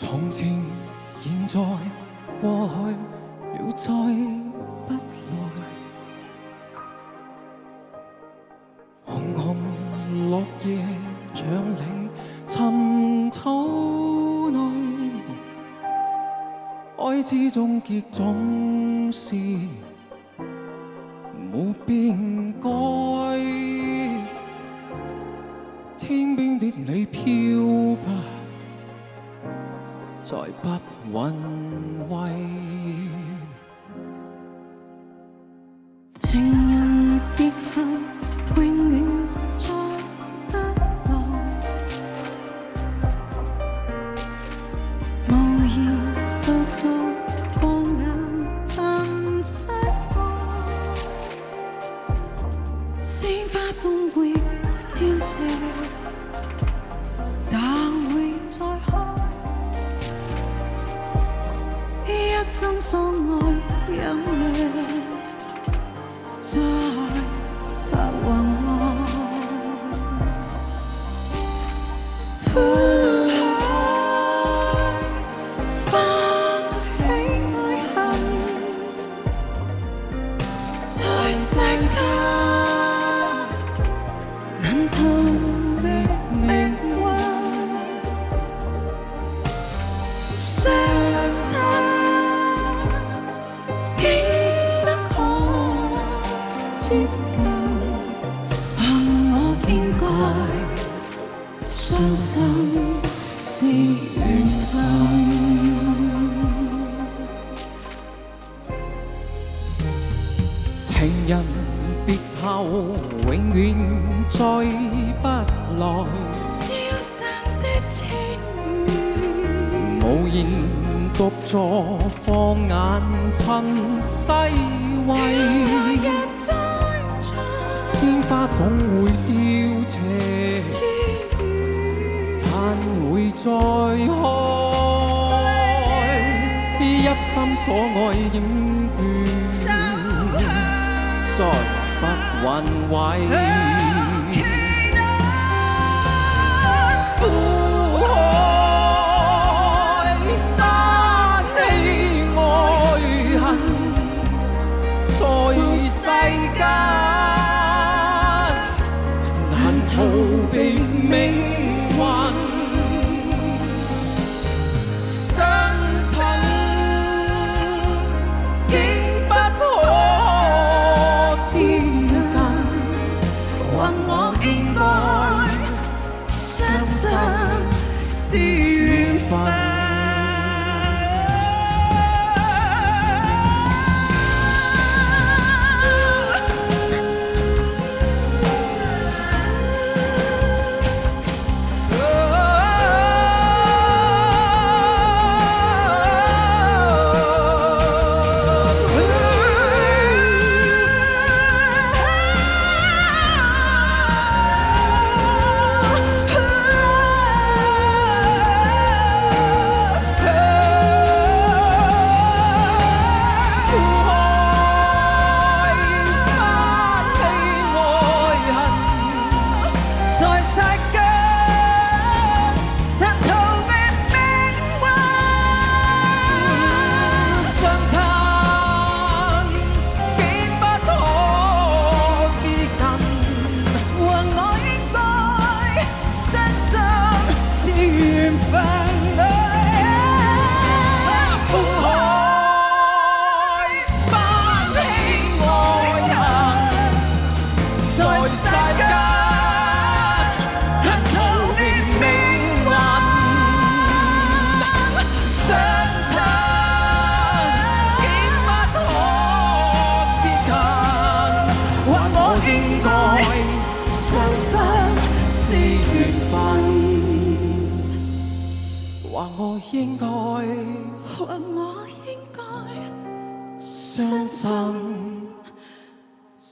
從前、現在、過去了，再不來。紅紅落葉像你尋草內，愛之終結總是沒變改。天邊的你飄吧，再不韻味。情人別後，永遠再不來。無言獨坐，放眼沉失愛。鮮花總會凋謝，但會再開。一生所愛有你，再不雲外。苦海翻起愛恨，在世間難逃避命運。相襯竟不可接近，憑我應該相信是緣分。情人別後，永遠再不來。消散的情緣，無言獨坐，放眼塵世圍。來日再在，鮮花總會凋謝，但會再開。一心所愛應倦，再不韻味。苦海翻起愛恨，在世間難逃避命運。相襯竟不可接近，還我應該相信是緣分。我應該相信是